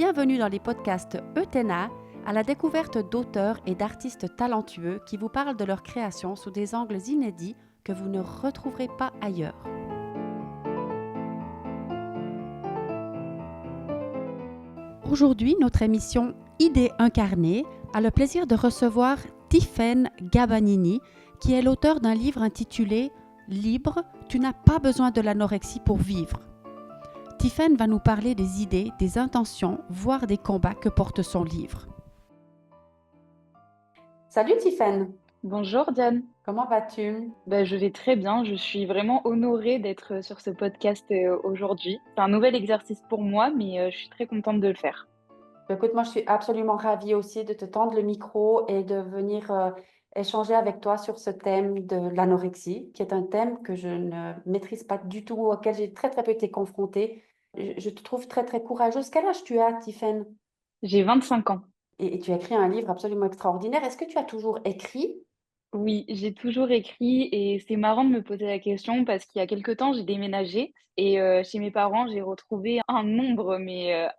Bienvenue dans les podcasts Eutena, à la découverte d'auteurs et d'artistes talentueux qui vous parlent de leur création sous des angles inédits que vous ne retrouverez pas ailleurs. Aujourd'hui, notre émission Idées incarnées a le plaisir de recevoir Tiffaine Gabanini, qui est l'auteur d'un livre intitulé « Libre, tu n'as pas besoin de l'anorexie pour vivre ». Tiffaine va nous parler des idées, des intentions, voire des combats que porte son livre. Salut Tiffaine, Bonjour Diane. comment vas-tu? Je vais très bien, je suis vraiment honorée d'être sur ce podcast aujourd'hui. C'est un nouvel exercice pour moi, mais je suis très contente de le faire. Écoute, moi je suis absolument ravie aussi de te tendre le micro et de venir échanger avec toi sur ce thème de l'anorexie, qui est un thème que je ne maîtrise pas du tout, auquel j'ai très très peu été confrontée. Je te trouve très très courageuse. Quel âge tu as, Tiffaine? J'ai 25 ans. Et tu as écrit un livre absolument extraordinaire. Est-ce que tu as toujours écrit? Oui, j'ai toujours écrit et c'est marrant de me poser la question parce qu'il y a quelque temps, j'ai déménagé et chez mes parents, j'ai retrouvé un nombre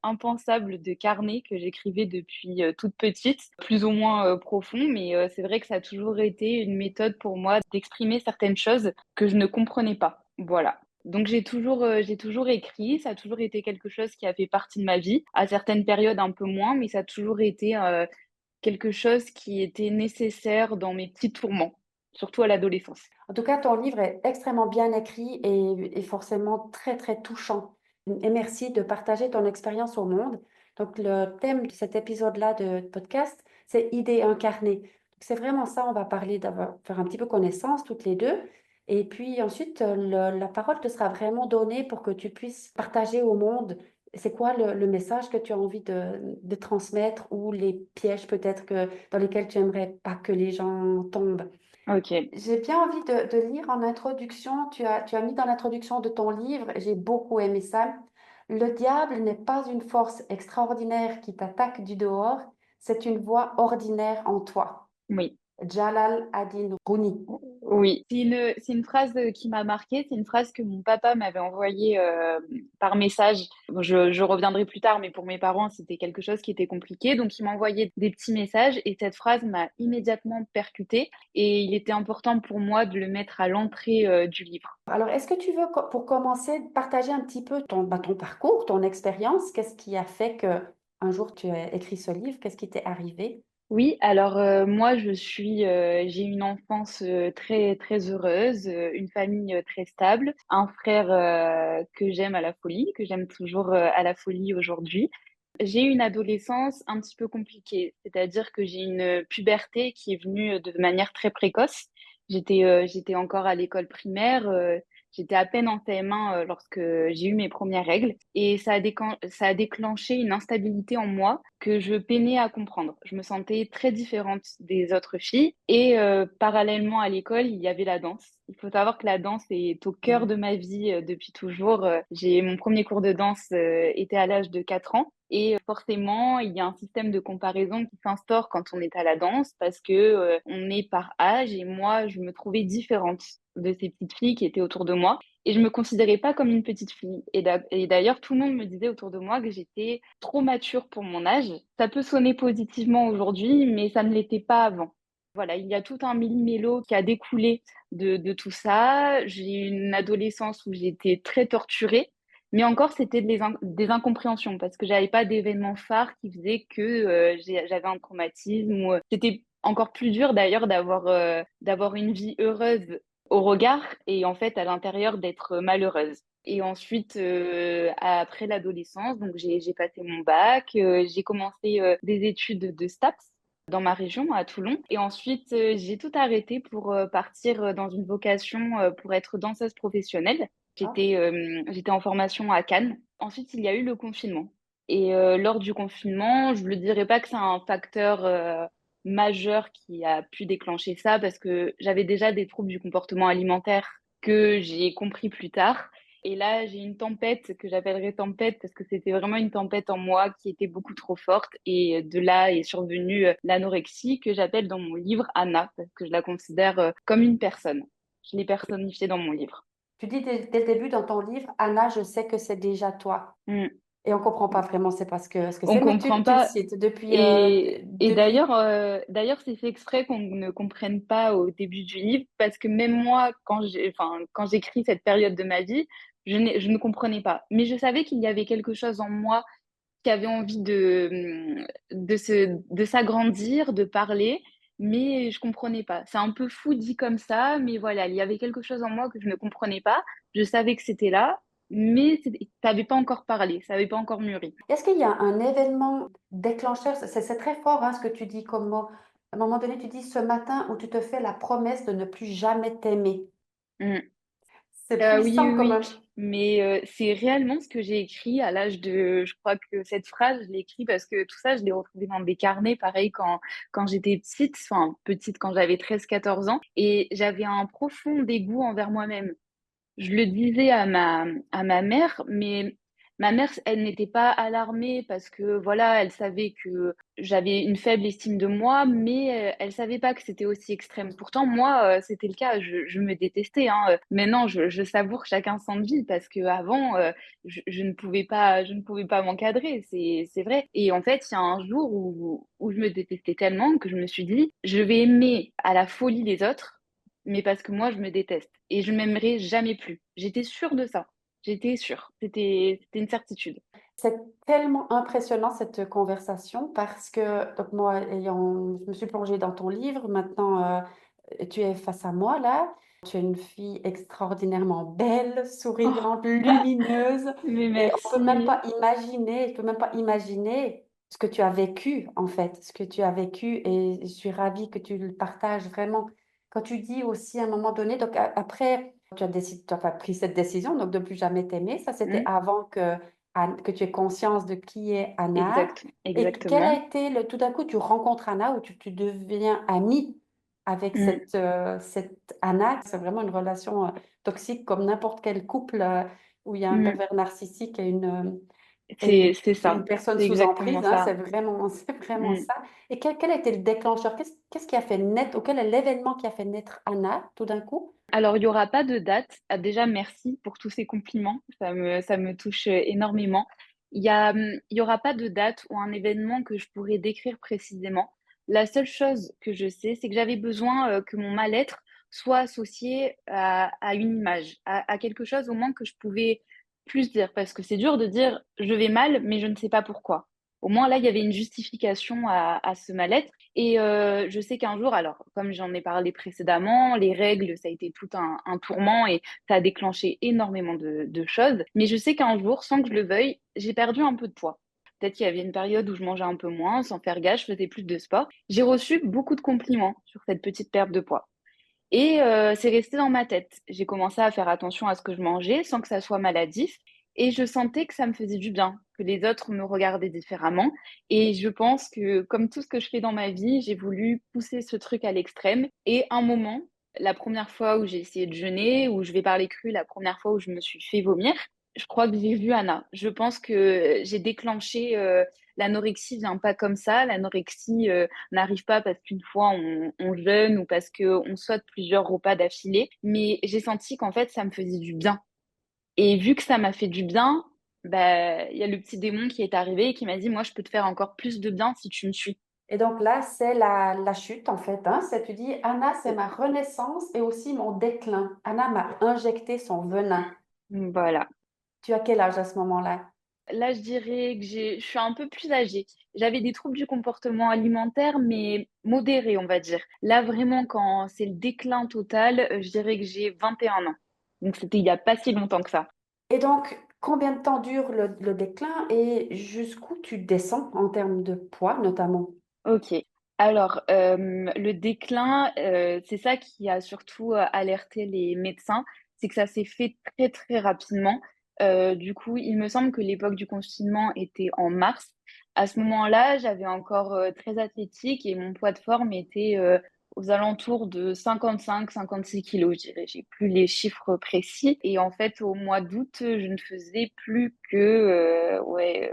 impensable de carnets que j'écrivais depuis toute petite, plus ou moins profond, mais c'est vrai que ça a toujours été une méthode pour moi d'exprimer certaines choses que je ne comprenais pas. Voilà. Donc j'ai toujours écrit, ça a toujours été quelque chose qui a fait partie de ma vie, à certaines périodes un peu moins, mais ça a toujours été quelque chose qui était nécessaire dans mes petits tourments, surtout à l'adolescence. En tout cas, ton livre est extrêmement bien écrit et forcément très, très touchant. Et merci de partager ton expérience au monde. Donc, le thème de cet épisode-là de podcast, c'est idées incarnées. Donc, c'est vraiment ça, on va parler, faire un petit peu connaissance toutes les deux. Et puis ensuite, la parole te sera vraiment donnée pour que tu puisses partager au monde c'est quoi le message que tu as envie de transmettre ou les pièges peut-être dans lesquels tu aimerais pas que les gens tombent. Ok. J'ai bien envie de lire en introduction. Tu as mis dans l'introduction de ton livre, j'ai beaucoup aimé ça. Le diable n'est pas une force extraordinaire qui t'attaque du dehors, c'est une voix ordinaire en toi. Oui. Jalal ad-Din Rumi. Oui, c'est une phrase qui m'a marquée. C'est une phrase que mon papa m'avait envoyée par message. Bon, je reviendrai plus tard, mais pour mes parents, c'était quelque chose qui était compliqué. Donc, il m'a envoyé des petits messages et cette phrase m'a immédiatement percutée. Et il était important pour moi de le mettre à l'entrée du livre. Alors, est-ce que tu veux, pour commencer, partager un petit peu ton parcours, ton expérience? Qu'est-ce qui a fait que un jour tu as écrit ce livre? Qu'est-ce qui t'est arrivé? Oui, alors moi j'ai une enfance très très heureuse, une famille très stable, un frère que j'aime à la folie, que j'aime toujours à la folie aujourd'hui. J'ai eu une adolescence un petit peu compliquée, c'est-à-dire que j'ai une puberté qui est venue de manière très précoce. J'étais encore à l'école primaire, j'étais à peine en CM1 lorsque j'ai eu mes premières règles et ça a déclenché une instabilité en moi que je peinais à comprendre. Je me sentais très différente des autres filles et parallèlement à l'école, il y avait la danse. Il faut savoir que la danse est au cœur de ma vie depuis toujours. Mon premier cours de danse était à l'âge de 4 ans. Et forcément, il y a un système de comparaison qui s'instaure quand on est à la danse parce que on est par âge et moi, je me trouvais différente de ces petites filles qui étaient autour de moi et je me considérais pas comme une petite fille. Et d'ailleurs, tout le monde me disait autour de moi que j'étais trop mature pour mon âge. Ça peut sonner positivement aujourd'hui, mais ça ne l'était pas avant. Voilà, il y a tout un millimélo qui a découlé de tout ça. J'ai eu une adolescence où j'étais très torturée, mais encore, c'était des incompréhensions parce que j'avais pas d'événement phare qui faisait que j'avais un traumatisme. C'était encore plus dur d'ailleurs d'avoir une vie heureuse au regard et en fait à l'intérieur d'être malheureuse. Et ensuite, après l'adolescence, donc j'ai passé mon bac, j'ai commencé des études de STAPS dans ma région, à Toulon. Et ensuite, j'ai tout arrêté pour partir dans une vocation pour être danseuse professionnelle. Ah. J'étais en formation à Cannes. Ensuite, il y a eu le confinement. Et lors du confinement, je ne dirais pas que c'est un facteur majeur qui a pu déclencher ça parce que j'avais déjà des troubles du comportement alimentaire que j'ai compris plus tard. Et là, j'ai une tempête que j'appellerais tempête parce que c'était vraiment une tempête en moi qui était beaucoup trop forte. Et de là est survenue l'anorexie que j'appelle dans mon livre Anna parce que je la considère comme une personne. Je l'ai personnifiée dans mon livre. Tu dis dès le début dans ton livre, Anna, je sais que c'est déjà toi. Mm. Et on comprend pas vraiment c'est parce que ce que On c'est, mais tu, comprend tu le pas. cites depuis, Et depuis. d'ailleurs, c'est fait exprès qu'on ne comprenne pas au début du livre, parce que même moi, quand j'écris cette période de ma vie, je ne comprenais pas. Mais je savais qu'il y avait quelque chose en moi qui avait envie de s'agrandir, de parler, mais je comprenais pas. C'est un peu fou dit comme ça, mais voilà, il y avait quelque chose en moi que je ne comprenais pas. Je savais que c'était là, mais ça n'avait pas encore parlé, ça n'avait pas encore mûri. Est-ce qu'il y a un événement déclencheur? C'est très fort hein, ce que tu dis comme mot. À un moment donné, tu dis ce matin où tu te fais la promesse de ne plus jamais t'aimer. Mm. C'est Oui, puissant oui, comme oui. un... Mais c'est réellement ce que j'ai écrit à l'âge de... Je crois que cette phrase, je l'ai écrite parce que tout ça, je l'ai retrouvé dans des carnets, pareil, quand j'étais petite, enfin petite, quand j'avais 13 14 ans. Et j'avais un profond dégoût envers moi-même. Je le disais à ma mère, mais ma mère, elle n'était pas alarmée parce que voilà, elle savait que j'avais une faible estime de moi, mais elle savait pas que c'était aussi extrême. Pourtant, moi, c'était le cas. Je me détestais, hein. Maintenant, je savoure chacun son vie parce que avant, je ne pouvais pas m'encadrer. C'est vrai. Et en fait, il y a un jour où je me détestais tellement que je me suis dit, je vais aimer à la folie les autres mais parce que moi, je me déteste et je m'aimerai jamais plus. J'étais sûre de ça. J'étais sûre. C'était une certitude. C'est tellement impressionnant cette conversation parce que, donc moi, je me suis plongée dans ton livre, maintenant tu es face à moi là, tu es une fille extraordinairement belle, Oh, souriante, lumineuse mais et on peut même merci. pas imaginer, je peux même pas imaginer ce que tu as vécu en fait, ce que tu as vécu et je suis ravie que tu le partages vraiment. Quand tu dis aussi à un moment donné, donc après, tu as décidé, tu as pris cette décision donc de plus jamais t'aimer, ça c'était Hmm, avant que tu aies conscience de qui est Anna. Et quel a exactement. été tout d'un coup, tu rencontres Anna ou tu deviens amie avec Hmm, cette Anna. C'est vraiment une relation toxique comme n'importe quel couple où il y a un hmm. pervers narcissique et C'est une ça. personne C'est sous exactement emprise. Hein, ça. c'est vraiment Hmm. ça. Et quel a été le déclencheur? Qu'est-ce qui a fait naître, ou quel est l'événement qui a fait naître Anna tout d'un coup? Alors, il n'y aura pas de date. Ah, déjà, merci pour tous ces compliments. Ça me touche énormément. Il y aura pas de date ou un événement que je pourrais décrire précisément. La seule chose que je sais, c'est que j'avais besoin que mon mal-être soit associé à une image, à quelque chose au moins que je pouvais plus dire. Parce que c'est dur de dire je vais mal, mais je ne sais pas pourquoi. Au moins, là, il y avait une justification à ce mal-être. Et je sais qu'un jour, alors comme j'en ai parlé précédemment, les règles, ça a été tout un tourment et ça a déclenché énormément de choses. Mais je sais qu'un jour, sans que je le veuille, j'ai perdu un peu de poids. Peut-être qu'il y avait une période où je mangeais un peu moins, sans faire gaffe, je faisais plus de sport. J'ai reçu beaucoup de compliments sur cette petite perte de poids. Et c'est resté dans ma tête. J'ai commencé à faire attention à ce que je mangeais sans que ça soit maladif. Et je sentais que ça me faisait du bien, que les autres me regardaient différemment. Et je pense que, comme tout ce que je fais dans ma vie, j'ai voulu pousser ce truc à l'extrême. Et un moment, la première fois où j'ai essayé de jeûner, où je vais parler cru, la première fois où je me suis fait vomir, je crois que j'ai vu Anna. Je pense que j'ai déclenché l'anorexie vient pas comme ça. L'anorexie n'arrive pas parce qu'une fois on jeûne ou parce qu'on saute plusieurs repas d'affilée. Mais j'ai senti qu'en fait, ça me faisait du bien. Et vu que ça m'a fait du bien, bah, il y a le petit démon qui est arrivé et qui m'a dit, moi, je peux te faire encore plus de bien si tu me suis. Et donc là, c'est la chute en fait. Hein. Tu dis, Anna, c'est ma renaissance et aussi mon déclin. Anna m'a injecté son venin. Voilà. Tu as quel âge à ce moment-là? Là, je dirais que je suis un peu plus âgée. J'avais des troubles du comportement alimentaire, mais modérés, on va dire. Là, vraiment, quand c'est le déclin total, je dirais que j'ai 21 ans. Donc, c'était il n'y a pas si longtemps que ça. Et donc, combien de temps dure le déclin et jusqu'où tu descends en termes de poids notamment? Ok. Alors, le déclin, c'est ça qui a surtout alerté les médecins, c'est que ça s'est fait très, très rapidement. Du coup, il me semble que l'époque du confinement était en mars. À ce moment-là, j'avais encore très athlétique et mon poids de forme était aux alentours de 55-56 kilos, je dirais. J'ai plus les chiffres précis. Et en fait, au mois d'août, je ne faisais plus que ouais,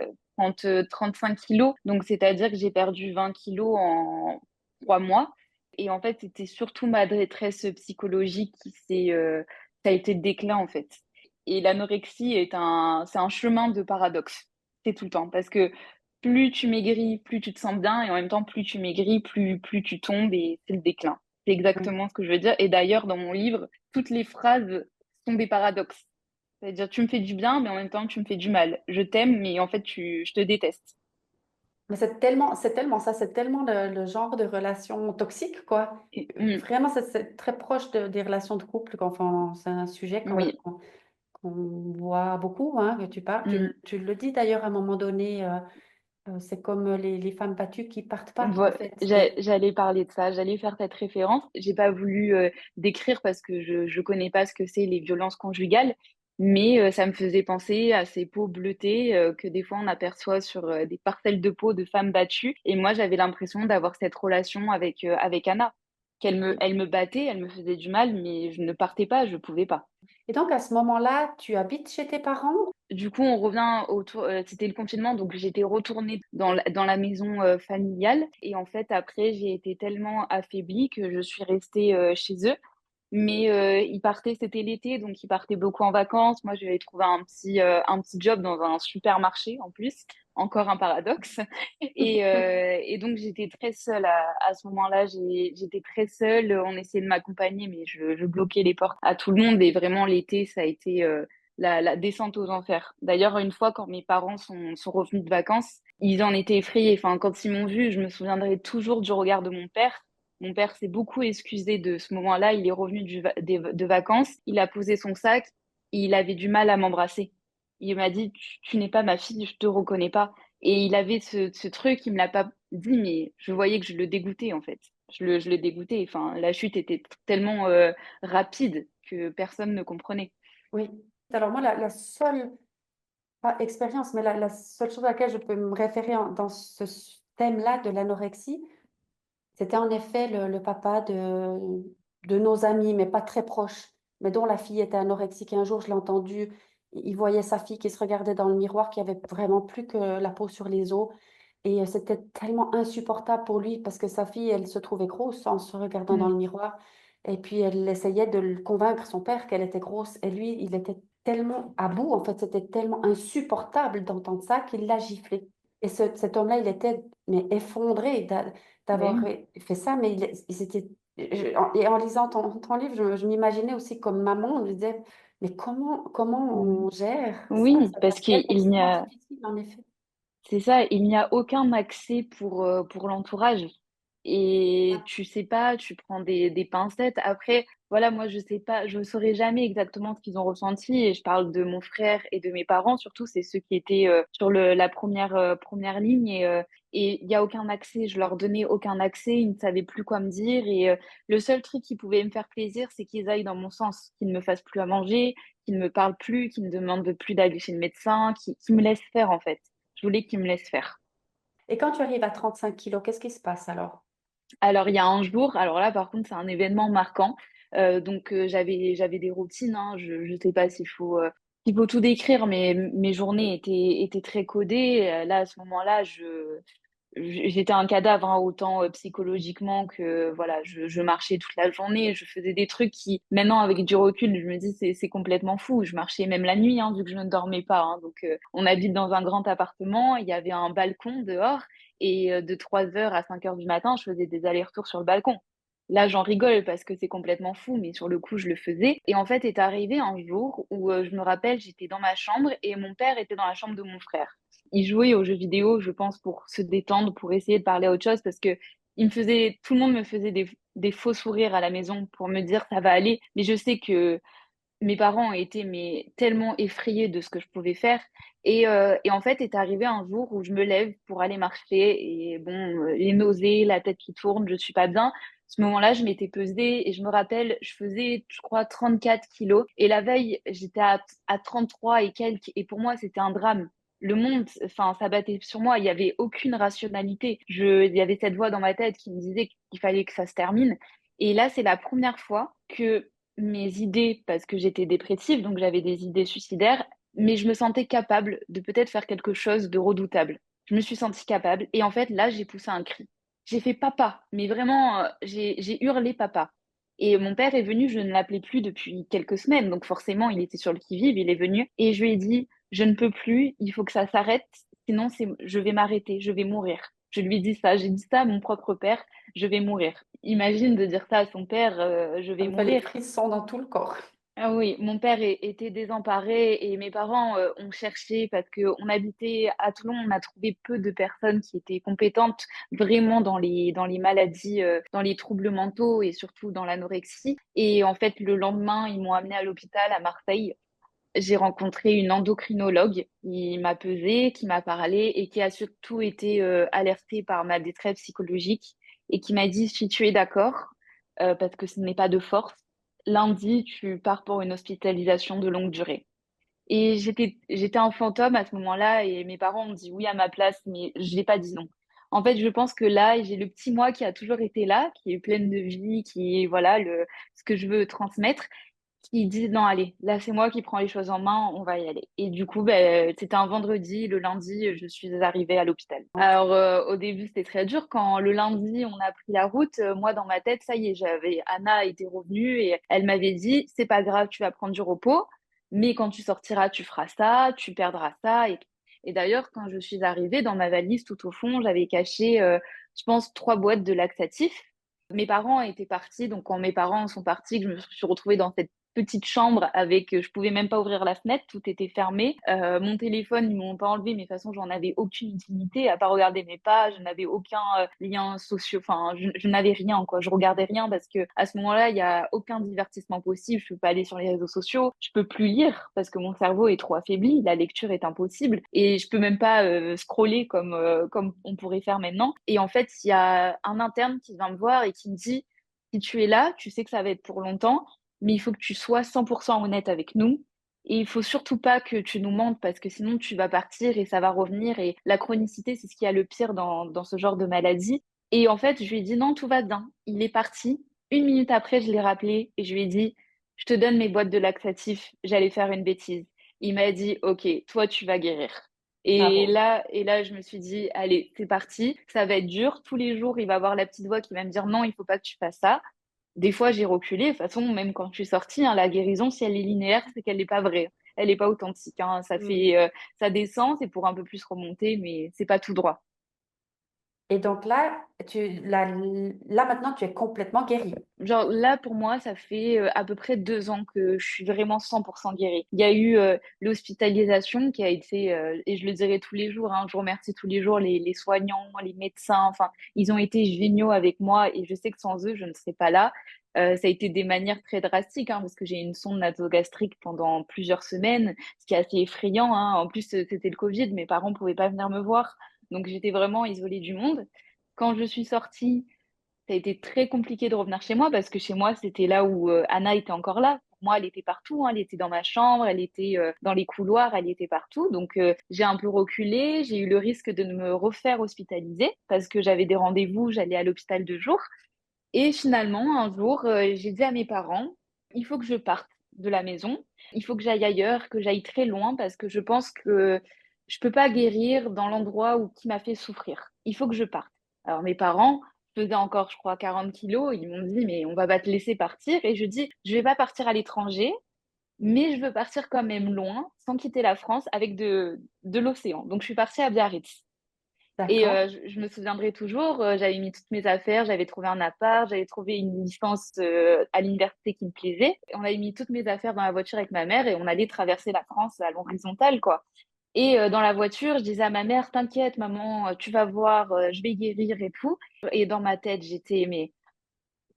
35 kilos. Donc, c'est-à-dire que j'ai perdu 20 kilos en 3 mois. Et en fait, c'était surtout ma détresse psychologique ça a été le déclin, en fait. Et l'anorexie c'est un chemin de paradoxe. c'est tout le temps. Parce que plus tu maigris, plus tu te sens bien, et en même temps, plus tu maigris, plus tu tombes, et c'est le déclin. C'est Oui. exactement ce que je veux dire. Et d'ailleurs, dans mon livre, toutes les phrases sont des paradoxes. C'est-à-dire, tu me fais du bien, mais en même temps, tu me fais du mal. Je t'aime, mais en fait, je te déteste. Mais c'est tellement ça, c'est tellement le genre de relation toxique, quoi. Vraiment, c'est très proche des relations de couple. Enfin, c'est un sujet quand même Oui. qu'on voit beaucoup, hein, que tu parles. Mm. Tu le dis d'ailleurs à un moment donné, c'est comme les femmes battues qui partent pas, en fait. J'allais parler de ça, j'allais faire cette référence. J'ai pas voulu décrire parce que je connais pas ce que c'est les violences conjugales, mais ça me faisait penser à ces peaux bleutées que des fois on aperçoit sur des parcelles de peau de femmes battues. Et moi, j'avais l'impression d'avoir cette relation avec Anna, elle me battait, elle me faisait du mal, mais je ne partais pas, je pouvais pas. Et donc, à ce moment-là, tu habites chez tes parents? Du coup, on revient autour, c'était le confinement, donc j'étais retournée dans la maison familiale. Et en fait, après, j'ai été tellement affaiblie que je suis restée chez eux. Mais ils partaient, c'était l'été, donc ils partaient beaucoup en vacances. Moi, j'avais trouvé un petit job dans un supermarché en plus, encore un paradoxe. Et donc, j'étais très seule à ce moment-là. J'étais très seule. On essayait de m'accompagner, mais je bloquais les portes à tout le monde. Et vraiment, l'été, ça a été la descente aux enfers. D'ailleurs, une fois, quand mes parents sont revenus de vacances, ils en étaient effrayés. Enfin, quand ils m'ont vue, je me souviendrai toujours du regard de mon père. Mon père s'est beaucoup excusé de ce moment-là. Il est revenu de vacances, il a posé son sac, et il avait du mal à m'embrasser. Il m'a dit, tu n'es pas ma fille, je te reconnais pas. Et il avait ce truc, il me l'a pas dit, mais je voyais que je le dégoûtais en fait. Je le dégoûtais. Enfin, la chute était tellement rapide que personne ne comprenait. Oui. Alors moi, la seule, pas expérience, mais la seule chose à laquelle je peux me référer dans ce thème-là de l'anorexie, c'était en effet le papa de nos amis, mais pas très proches, mais dont la fille était anorexique. Et un jour, je l'ai entendu, il voyait sa fille qui se regardait dans le miroir, qui avait vraiment plus que la peau sur les os. Et c'était tellement insupportable pour lui parce que sa fille, elle se trouvait grosse en se regardant dans Mm. le miroir. Et puis, elle essayait de le convaincre, son père, qu'elle était grosse. Et lui, il était tellement à bout, en fait, c'était tellement insupportable d'entendre ça qu'il l'a giflé. Et cet homme-là, il était mais effondré d'avoir Oui, fait ça, mais il s'était... Et en lisant ton livre, je m'imaginais aussi comme maman, on me disait, mais comment oui. on gère ça? Oui, Ça doit parce être qu'il n'y extrêmement a, difficile, en effet. c'est ça, il n'y a aucun accès pour l'entourage. Et tu sais pas, tu prends des pincettes. Après, voilà, moi, je sais pas, je saurais jamais exactement ce qu'ils ont ressenti. Et je parle de mon frère et de mes parents, surtout, c'est ceux qui étaient sur la première ligne. Et il n'y a aucun accès. Je leur donnais aucun accès. Ils ne savaient plus quoi me dire. Et le seul truc qui pouvait me faire plaisir, c'est qu'ils aillent dans mon sens, qu'ils ne me fassent plus à manger, qu'ils ne me parlent plus, qu'ils ne me demandent plus d'aller chez le médecin, qu'ils me laissent faire, en fait. Je voulais qu'ils me laissent faire. Et quand tu arrives à 35 kilos, qu'est-ce qui se passe alors? Alors, il y a un jour, alors là, par contre, c'est un événement marquant. J'avais des routines, hein. Je sais pas s'il faut tout décrire, mais mes journées étaient très codées. Là, à ce moment-là, j'étais un cadavre, hein, autant psychologiquement que voilà, je marchais toute la journée, je faisais des trucs qui, maintenant, avec du recul, je me dis c'est complètement fou. Je marchais même la nuit, hein, vu que je ne dormais pas, hein. Donc, on habite dans un grand appartement, il y avait un balcon dehors, et de 3 heures à 5 heures du matin, je faisais des allers-retours sur le balcon. Là, j'en rigole parce que c'est complètement fou, mais sur le coup, je le faisais. Et en fait, est arrivé un jour où je me rappelle, j'étais dans ma chambre et mon père était dans la chambre de mon frère. Il jouait aux jeux vidéo, je pense, pour se détendre, pour essayer de parler à autre chose, parce que tout le monde me faisait des faux sourires à la maison pour me dire ça va aller. Mais je sais que mes parents étaient mais tellement effrayés de ce que je pouvais faire. Et en fait, est arrivé un jour où je me lève pour aller marcher et bon, les nausées, la tête qui tourne, je suis pas bien. À ce moment-là, je m'étais pesée et je me rappelle, je faisais, je crois, 34 kilos. Et la veille, j'étais à 33 et quelques. Et pour moi, c'était un drame. Le monde, enfin, ça battait sur moi. Il y avait aucune rationalité. Il y avait cette voix dans ma tête qui me disait qu'il fallait que ça se termine. Et là, c'est la première fois que mes idées, parce que j'étais dépressive, donc j'avais des idées suicidaires, mais je me sentais capable de peut-être faire quelque chose de redoutable. Je me suis sentie capable et en fait là j'ai poussé un cri. J'ai fait papa, mais vraiment j'ai hurlé papa. Et mon père est venu, je ne l'appelais plus depuis quelques semaines, donc forcément il était sur le qui-vive, il est venu et je lui ai dit je ne peux plus, il faut que ça s'arrête, sinon je vais m'arrêter, je vais mourir. Je lui dis ça, j'ai dit ça à mon propre père, je vais mourir. Imagine de dire ça à son père, je Ça vais me fait les mourir. frissons dans tout le corps. Ah oui, mon père était désemparé et mes parents ont cherché parce qu'on habitait à Toulon, on a trouvé peu de personnes qui étaient compétentes vraiment dans les maladies, dans les troubles mentaux et surtout dans l'anorexie. Et en fait, le lendemain, ils m'ont amené à l'hôpital à Marseille. J'ai rencontré une endocrinologue qui m'a pesée, qui m'a parlé et qui a surtout été alertée par ma détresse psychologique et qui m'a dit, si tu es d'accord, parce que ce n'est pas de force, lundi, tu pars pour une hospitalisation de longue durée. Et j'étais un fantôme à ce moment-là et mes parents ont dit oui à ma place, mais je n'ai pas dit non. En fait, je pense que là, j'ai le petit moi qui a toujours été là, qui est pleine de vie, qui est, voilà, ce que je veux transmettre, qui dit non, allez, là, c'est moi qui prends les choses en main, on va y aller. Et du coup, ben, c'était un vendredi, le lundi, je suis arrivée à l'hôpital. Alors, au début, c'était très dur. Quand le lundi, on a pris la route, moi, dans ma tête, ça y est, Anna était revenue et elle m'avait dit, c'est pas grave, tu vas prendre du repos, mais quand tu sortiras, tu feras ça, tu perdras ça. Et d'ailleurs, quand je suis arrivée, dans ma valise, tout au fond, j'avais caché, je pense, 3 boîtes de laxatifs. Mes parents étaient partis, donc quand mes parents sont partis, que je me suis retrouvée dans cette petite chambre avec, je pouvais même pas ouvrir la fenêtre, tout était fermé. Mon téléphone, ils m'ont pas enlevé, mais de toute façon, j'en avais aucune utilité à part regarder mes pages, je n'avais aucun lien social, enfin, je n'avais rien, quoi. Je regardais rien parce que à ce moment-là, il y a aucun divertissement possible. Je peux pas aller sur les réseaux sociaux, je peux plus lire parce que mon cerveau est trop affaibli, la lecture est impossible et je peux même pas scroller comme on pourrait faire maintenant. Et en fait, il y a un interne qui vient me voir et qui me dit, si tu es là, tu sais que ça va être pour longtemps, mais il faut que tu sois 100% honnête avec nous. Et il faut surtout pas que tu nous mentes parce que sinon tu vas partir et ça va revenir. Et la chronicité, c'est ce qui a le pire dans ce genre de maladie. Et en fait, je lui ai dit non, tout va bien. Il est parti. 1 minute après, je l'ai rappelé et je lui ai dit, je te donne mes boîtes de laxatifs, j'allais faire une bêtise. Il m'a dit, OK, toi, tu vas guérir. Bravo. Et là, je me suis dit, allez, c'est parti, ça va être dur. Tous les jours, il va avoir la petite voix qui va me dire, non, il faut pas que tu fasses ça. Des fois, j'ai reculé. De toute façon, même quand je suis sortie, hein, la guérison, si elle est linéaire, c'est qu'elle n'est pas vraie. Elle n'est pas authentique, hein. Mm. Ça descend, c'est pour un peu plus remonter, mais c'est pas tout droit. Et donc là, maintenant, tu es complètement guérie. Genre là, pour moi, ça fait à peu près 2 ans que je suis vraiment 100% guérie. Il y a eu l'hospitalisation qui a été, et je le dirai tous les jours, hein, je remercie tous les jours les soignants, les médecins, enfin, ils ont été géniaux avec moi et je sais que sans eux, je ne serais pas là. Ça a été des manières très drastiques, hein, parce que j'ai eu une sonde nasogastrique pendant plusieurs semaines, ce qui est assez effrayant, hein. En plus, c'était le Covid, mes parents pouvaient pas venir me voir, donc j'étais vraiment isolée du monde. Quand je suis sortie, ça a été très compliqué de revenir chez moi parce que chez moi, c'était là où Anna était encore là. Pour moi, elle était partout, hein. Elle était dans ma chambre, elle était dans les couloirs, elle était partout. Donc, j'ai un peu reculé. J'ai eu le risque de me refaire hospitaliser parce que j'avais des rendez-vous, j'allais à l'hôpital de jour. Et finalement, un jour, j'ai dit à mes parents, il faut que je parte de la maison. Il faut que j'aille ailleurs, que j'aille très loin parce que je pense que je peux pas guérir dans l'endroit où qui m'a fait souffrir. Il faut que je parte. Alors mes parents faisaient encore, je crois, 40 kilos. Ils m'ont dit, mais on va pas te laisser partir. Et je dis, je vais pas partir à l'étranger, mais je veux partir quand même loin, sans quitter la France, avec de l'océan. Donc je suis partie à Biarritz. Et D'accord? je me souviendrai toujours, j'avais mis toutes mes affaires, j'avais trouvé un appart, j'avais trouvé une licence à l'université qui me plaisait. Et on avait mis toutes mes affaires dans la voiture avec ma mère et on allait traverser la France à l'horizontale, quoi. Et dans la voiture, je disais à ma mère, t'inquiète, maman, tu vas voir, je vais guérir et tout. Et dans ma tête, j'étais, mais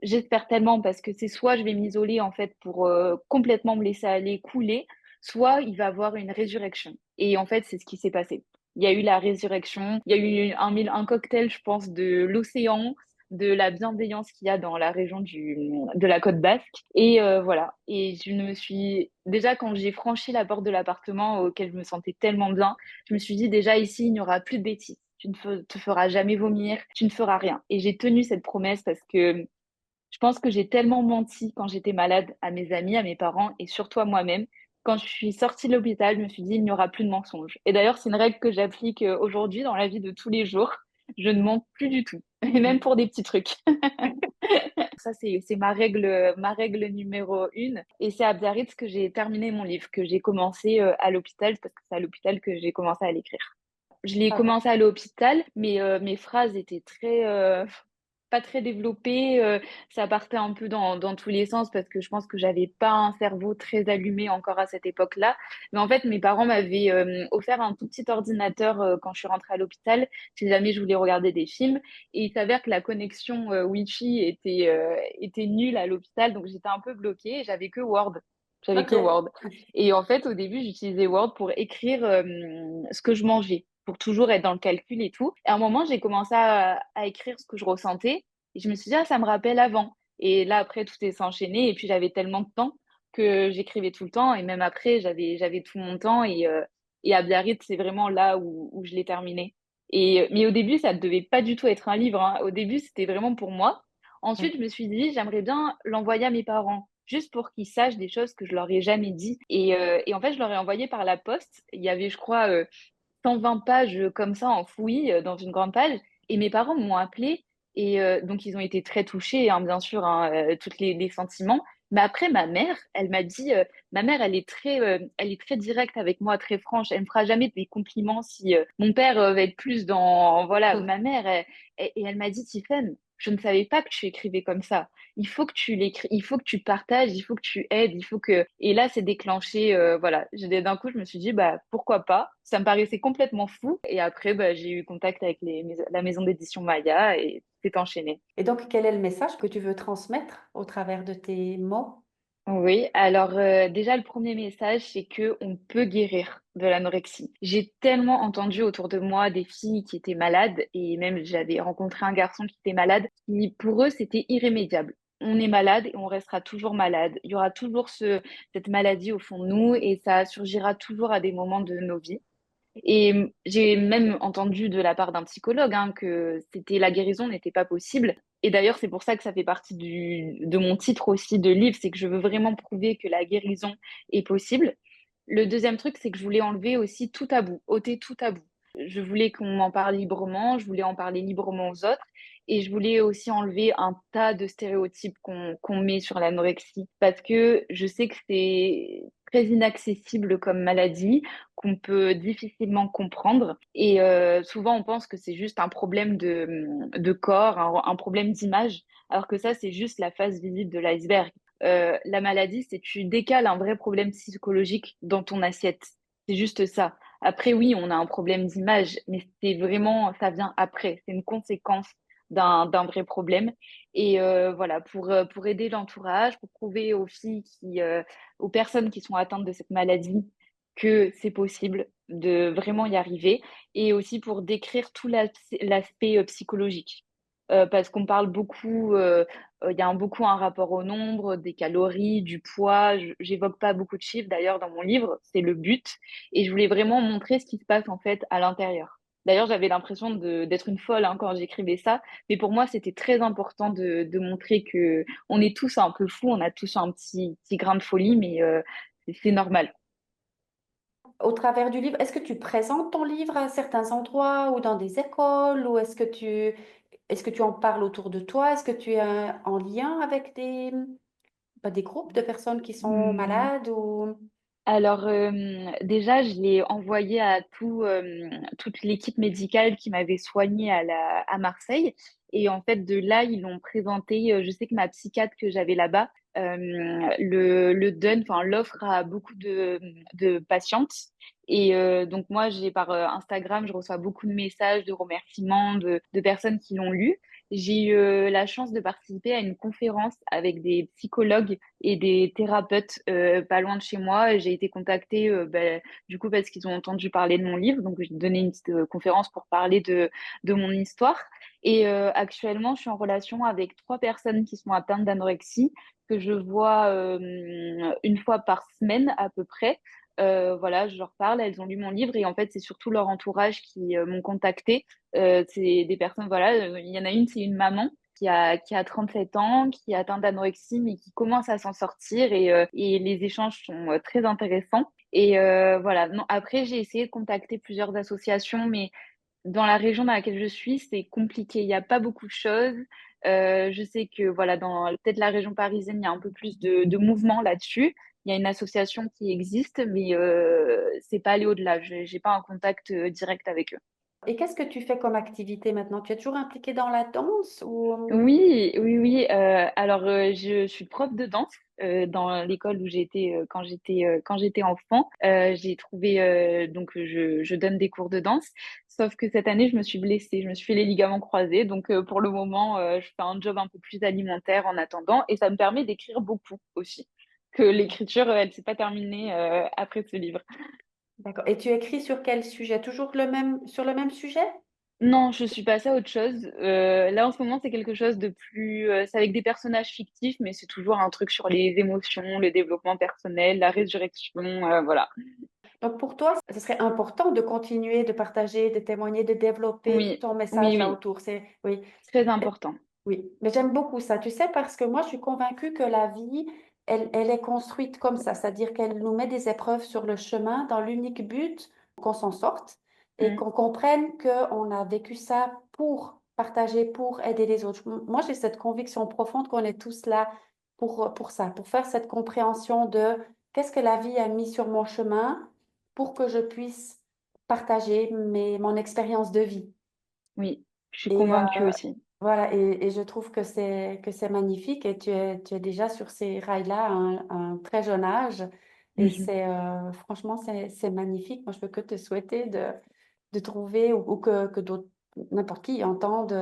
j'espère tellement parce que c'est soit je vais m'isoler en fait pour complètement me laisser aller couler, soit il va y avoir une résurrection. Et en fait, c'est ce qui s'est passé. Il y a eu la résurrection, il y a eu un cocktail, je pense, de l'océan, de la bienveillance qu'il y a dans la région de la côte basque. Et voilà. Et je ne me suis, déjà quand j'ai franchi la porte de l'appartement auquel je me sentais tellement bien, je me suis dit déjà ici, il n'y aura plus de bêtises. Tu ne te feras jamais vomir, tu ne feras rien. Et j'ai tenu cette promesse parce que je pense que j'ai tellement menti quand j'étais malade à mes amis, à mes parents et surtout à moi-même. Quand je suis sortie de l'hôpital, je me suis dit, il n'y aura plus de mensonges. Et d'ailleurs, c'est une règle que j'applique aujourd'hui dans la vie de tous les jours. Je ne mens plus du tout, et même pour des petits trucs. Ça, c'est ma règle numéro 1. Et c'est à Biarritz que j'ai terminé mon livre, que j'ai commencé à l'hôpital, parce que c'est à l'hôpital que j'ai commencé à l'écrire. Je l'ai Ça va. commencé à l'hôpital, mais mes phrases étaient pas très développées. Ça partait un peu dans tous les sens parce que je pense que j'avais pas un cerveau très allumé encore à cette époque-là. Mais en fait, mes parents m'avaient offert un tout petit ordinateur quand je suis rentrée à l'hôpital, si jamais je voulais regarder des films. Et il s'avère que la connexion Wi-Fi était nulle à l'hôpital, donc j'étais un peu bloquée et j'avais que Word. J'avais Ok. que Word. Et en fait, au début, j'utilisais Word pour écrire ce que je mangeais, pour toujours être dans le calcul et tout. Et à un moment, j'ai commencé à écrire ce que je ressentais. Et je me suis dit, ah, ça me rappelle avant. Et là, après, tout est s'enchaîné. Et puis, j'avais tellement de temps que j'écrivais tout le temps. Et même après, j'avais tout mon temps. Et à Biarritz, c'est vraiment là où je l'ai terminé. Mais au début, ça ne devait pas du tout être un livre, hein. Au début, c'était vraiment pour moi. Ensuite, Oui. je me suis dit, j'aimerais bien l'envoyer à mes parents, juste pour qu'ils sachent des choses que je leur ai jamais dit. Et en fait, je leur ai envoyé par la poste. Il y avait, je crois, 120 pages comme ça en fouillis dans une grande page. Et mes parents m'ont appelé et donc ils ont été très touchés, hein, bien sûr, hein, tous les sentiments. Mais après, ma mère, elle m'a dit, ma mère, elle est très directe avec moi, très franche. Elle me fera jamais des compliments si mon père va être plus dans, voilà, ma mère, et elle m'a dit, Tiffen, je ne savais pas que tu écrivais comme ça. Il faut que tu l'écris, il faut que tu partages, il faut que tu aides, il faut que. Et là, c'est déclenché, voilà. D'un coup, je me suis dit, bah pourquoi pas? Ça me paraissait complètement fou. Et après, bah, j'ai eu contact avec la maison d'édition Maya et c'est enchaîné. Et donc, quel est le message que tu veux transmettre au travers de tes mots? Oui, alors déjà le premier message, c'est que on peut guérir de l'anorexie. J'ai tellement entendu autour de moi des filles qui étaient malades et même j'avais rencontré un garçon qui était malade, qui pour eux c'était irrémédiable. On est malade et on restera toujours malade. Il y aura toujours cette maladie au fond de nous et ça surgira toujours à des moments de nos vies. Et j'ai même entendu de la part d'un psychologue hein, que la guérison n'était pas possible. Et d'ailleurs, c'est pour ça que ça fait partie de mon titre aussi de livre, c'est que je veux vraiment prouver que la guérison est possible. Le deuxième truc, c'est que je voulais enlever aussi tout tabou, ôter tout tabou. Je voulais qu'on en parle librement, je voulais en parler librement aux autres, et je voulais aussi enlever un tas de stéréotypes qu'on met sur l'anorexie, parce que je sais que c'est très inaccessible comme maladie, qu'on peut difficilement comprendre, et souvent on pense que c'est juste un problème de corps, un problème d'image, alors que ça, c'est juste la face visible de l'iceberg. La maladie, c'est tu décales un vrai problème psychologique dans ton assiette. C'est juste ça. Après, oui, on a un problème d'image, mais c'est vraiment, ça vient après. C'est une conséquence d'un vrai problème. Et voilà, pour aider l'entourage, pour prouver aux filles aux personnes qui sont atteintes de cette maladie que c'est possible de vraiment y arriver. Et aussi pour décrire tout l'aspect psychologique. Parce qu'on parle beaucoup, il y a beaucoup un rapport au nombre, des calories, du poids. J'évoque pas beaucoup de chiffres d'ailleurs dans mon livre, c'est le but. Et je voulais vraiment montrer ce qui se passe en fait à l'intérieur. D'ailleurs, j'avais l'impression d'être une folle hein, quand j'écrivais ça, mais pour moi, c'était très important de montrer que on est tous un peu fous, on a tous un petit grain de folie, mais c'est normal. Au travers du livre, est-ce que tu présentes ton livre à certains endroits ou dans des écoles ou est-ce que tu en parles autour de toi? Est-ce que tu es en lien avec des groupes de personnes qui sont Hmm. malades ou... Alors déjà, je l'ai envoyé à toute l'équipe médicale qui m'avait soignée à Marseille. Et en fait, de là, ils l'ont présenté. Je sais que ma psychiatre que j'avais là-bas le donne, enfin l'offre à beaucoup de patientes. Et donc moi, j'ai par Instagram, je reçois beaucoup de messages de remerciements de personnes qui l'ont lu. J'ai eu la chance de participer à une conférence avec des psychologues et des thérapeutes pas loin de chez moi. J'ai été contactée du coup parce qu'ils ont entendu parler de mon livre, donc j'ai donné une petite conférence pour parler de mon histoire. Et actuellement, je suis en relation avec 3 personnes qui sont atteintes d'anorexie que je vois une fois par semaine à peu près. Voilà, je leur parle, elles ont lu mon livre et en fait, c'est surtout leur entourage qui m'ont contacté. C'est des personnes, voilà, il y en a une, c'est une maman qui a 37 ans, qui est atteinte d'anorexie, mais qui commence à s'en sortir et les échanges sont très intéressants. Et voilà, non, après, j'ai essayé de contacter plusieurs associations, mais dans la région dans laquelle je suis, c'est compliqué. Il n'y a pas beaucoup de choses. Je sais que voilà, dans peut-être la région parisienne, il y a un peu plus de mouvement là-dessus. Il y a une association qui existe, mais c'est pas allé au-delà. J'ai pas un contact direct avec eux. Et qu'est-ce que tu fais comme activité maintenant? Tu es toujours impliquée dans la danse ou... Oui, oui, oui. Alors, je suis prof de danse dans l'école où j'étais quand j'étais enfant. J'ai trouvé donc je donne des cours de danse. Sauf que cette année, je me suis blessée. Je me suis fait les ligaments croisés. Donc, pour le moment, je fais un job un peu plus alimentaire en attendant, et ça me permet d'écrire beaucoup aussi. Que l'écriture, elle s'est pas terminée après ce livre. D'accord. Et tu écris sur quel sujet? Toujours sur le même sujet? Non, je suis passée à autre chose. Là, en ce moment, c'est quelque chose de plus... c'est avec des personnages fictifs, mais c'est toujours un truc sur les émotions, le développement personnel, la résurrection, voilà. Donc pour toi, ce serait important de continuer de partager, de témoigner, de développer Oui, ton message oui, là oui, autour. Oui. très important. Oui, mais j'aime beaucoup ça, tu sais, parce que moi, je suis convaincue que la vie, elle est construite comme ça, c'est-à-dire qu'elle nous met des épreuves sur le chemin dans l'unique but qu'on s'en sorte et Mm, qu'on comprenne qu'on a vécu ça pour partager, pour aider les autres. Moi, j'ai cette conviction profonde qu'on est tous là pour ça, pour faire cette compréhension de qu'est-ce que la vie a mis sur mon chemin pour que je puisse partager mon expérience de vie. oui, je suis Et convaincue aussi. voilà, et je trouve que c'est magnifique et tu es déjà sur ces rails-là à un très jeune âge. Et c'est franchement, c'est magnifique. Moi, je peux que te souhaiter de trouver ou que d'autres, n'importe qui entende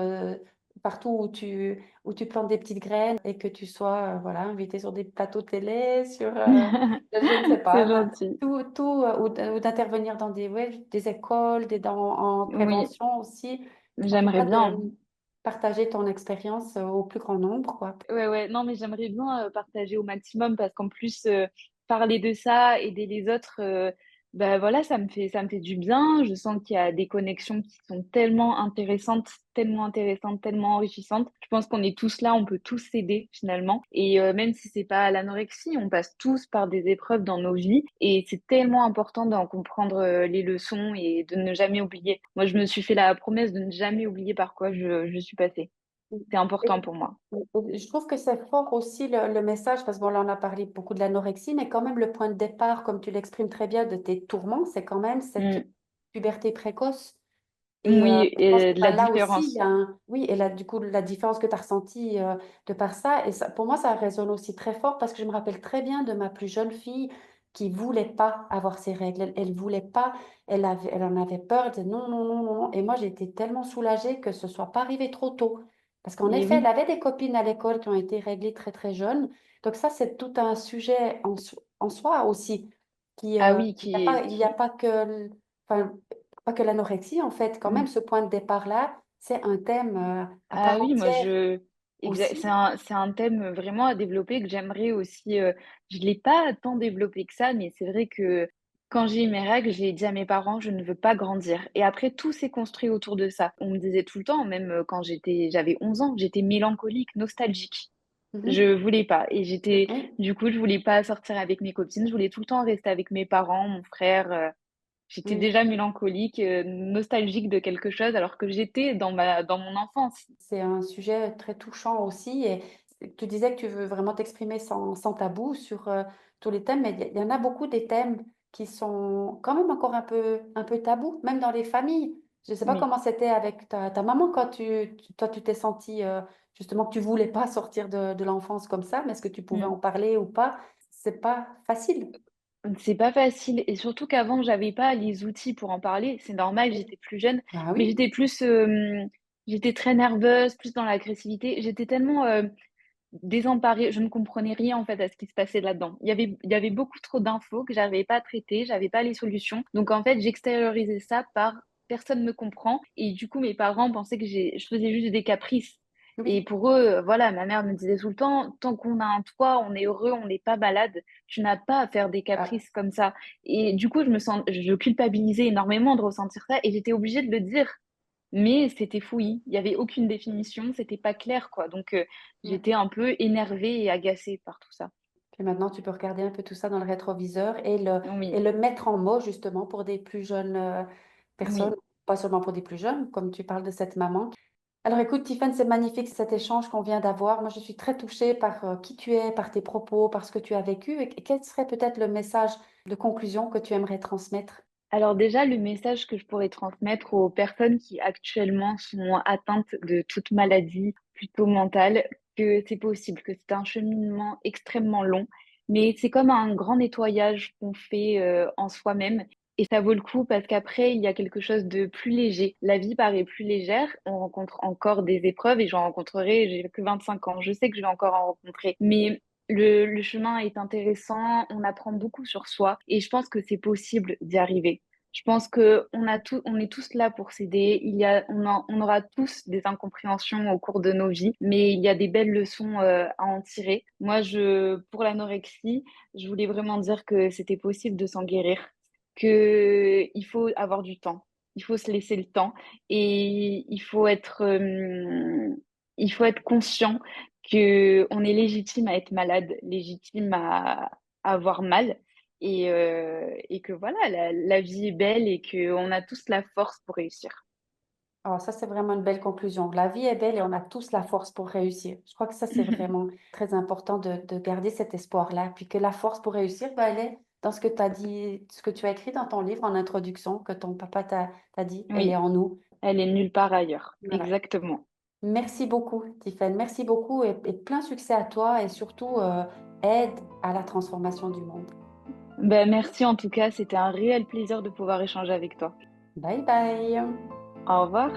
partout où tu plantes des petites graines et que tu sois voilà, invité sur des plateaux télé, je ne sais C'est pas, gentil. ou d'intervenir dans des écoles, en Oui, prévention aussi. En tout j'aimerais cas, bien. de partager ton expérience au plus grand nombre, quoi. Ouais, ouais, non, mais j'aimerais bien partager au maximum parce qu'en plus, parler de ça, aider les autres, bah voilà, ça me fait du bien. Je sens qu'il y a des connexions qui sont tellement intéressantes, tellement intéressantes, tellement enrichissantes. Je pense qu'on est tous là, on peut tous s'aider finalement. Et même si c'est pas l'anorexie, on passe tous par des épreuves dans nos vies et c'est tellement important d'en comprendre les leçons et de ne jamais oublier. Moi, je me suis fait la promesse de ne jamais oublier par quoi je suis passée. C'est important Et- pour moi. je trouve que c'est fort aussi le message, parce que bon, là, on a parlé beaucoup de l'anorexie, mais quand même, le point de départ, comme tu l'exprimes très bien, de tes tourments, c'est quand même cette Mm. puberté précoce. Oui, Je pense que et bah, la là aussi, il y différence. a oui, et là, du coup, la différence que tu as ressentie de par ça, et ça, pour moi, ça résonne aussi très fort parce que je me rappelle très bien de ma plus jeune fille qui voulait pas avoir ses règles. Elle voulait pas, elle en avait peur, elle disait non, non, non, non, non. Et moi, j'ai été tellement soulagée que ce soit pas arrivé trop tôt. Parce qu'en Et effet, elle oui. avait des copines à l'école qui ont été réglées très, très jeunes. Donc ça, c'est tout un sujet en soi aussi. Ah oui, Il y a pas que, enfin, pas que l'anorexie, en fait, quand même, Mm. ce point de départ-là, c'est un thème à Ah part oui, entière aussi. c'est un thème vraiment à développer que j'aimerais aussi. Je l'ai pas tant développé que ça, mais c'est vrai que quand j'ai eu mes règles, j'ai dit à mes parents, je ne veux pas grandir. Et après, tout s'est construit autour de ça. On me disait tout le temps, même quand j'avais 11 ans, j'étais mélancolique, nostalgique. Mhm. Je voulais pas. Et Oui. du coup, je voulais pas sortir avec mes copines. Je voulais tout le temps rester avec mes parents, mon frère. J'étais Oui. déjà mélancolique, nostalgique de quelque chose, alors que j'étais dans mon enfance. C'est un sujet très touchant aussi. Et tu disais que tu veux vraiment t'exprimer sans tabou sur tous les thèmes, mais il y en a beaucoup des thèmes qui sont quand même encore un peu tabous, même dans les familles. Je ne sais pas Oui. comment c'était avec ta maman quand toi, tu t'es senti justement que tu voulais pas sortir de l'enfance comme ça, mais est-ce que tu pouvais Mm. en parler ou pas? C'est pas facile. C'est pas facile. Et surtout qu'avant, j'avais pas les outils pour en parler. C'est normal, j'étais plus jeune, Ah mais oui. j'étais très nerveuse, plus dans l'agressivité. J'étais tellement désemparée. Je ne comprenais rien en fait à ce qui se passait là-dedans. Il y avait beaucoup trop d'infos que j'arrivais pas à traiter, j'avais pas les solutions. Donc en fait, j'extériorisais ça par personne me comprend. Et du coup, mes parents pensaient que je faisais juste des caprices. Et Oui. pour eux, voilà, ma mère me disait tout le temps, tant qu'on a un toit, on est heureux, on n'est pas malade. Tu n'as pas à faire des Ah, caprices comme ça. Et du coup, je culpabilisais énormément de ressentir ça et j'étais obligée de le dire. Mais c'était fouillis. Il n'y avait aucune définition, c'était pas clair, quoi. Donc, ouais. j'étais un peu énervée et agacée par tout ça. Puis maintenant, tu peux regarder un peu tout ça dans le rétroviseur Oui, et le mettre en mots justement pour des plus jeunes personnes, oui, pas seulement pour des plus jeunes, comme tu parles de cette maman. Alors écoute, Tiffany, c'est magnifique cet échange qu'on vient d'avoir. Moi, je suis très touchée par qui tu es, par tes propos, par ce que tu as vécu. Et quel serait peut-être le message de conclusion que tu aimerais transmettre? Alors déjà, le message que je pourrais transmettre aux personnes qui actuellement sont atteintes de toute maladie plutôt mentale, que c'est possible, que c'est un cheminement extrêmement long, mais c'est comme un grand nettoyage qu'on fait en soi-même. Et ça vaut le coup parce qu'après, il y a quelque chose de plus léger. La vie paraît plus légère. On rencontre encore des épreuves et j'en rencontrerai, j'ai que 25 ans. Je sais que je vais encore en rencontrer. Mais le chemin est intéressant, on apprend beaucoup sur soi et je pense que c'est possible d'y arriver. Je pense que on est tous là pour s'aider. On aura tous des incompréhensions au cours de nos vies, mais il y a des belles leçons à en tirer. Pour l'anorexie, je voulais vraiment dire que c'était possible de s'en guérir, que il faut avoir du temps, il faut se laisser le temps et il faut être conscient que on est légitime à être malade, légitime à avoir mal et que voilà, la vie est belle et qu'on a tous la force pour réussir. Alors ça, c'est vraiment une belle conclusion. La vie est belle et on a tous la force pour réussir. Je crois que ça, c'est vraiment très important de garder cet espoir-là. Puis que la force pour réussir, ben, elle est dans ce que tu as dit, ce que tu as écrit dans ton livre en introduction, que ton papa t'a dit, elle est Oui, en nous. elle est nulle part ailleurs. Voilà. Exactement. Merci beaucoup, Tiffany. Merci beaucoup et plein succès à toi et surtout aide à la transformation du monde. Ben, merci en tout cas, c'était un réel plaisir de pouvoir échanger avec toi. Bye bye. Au revoir.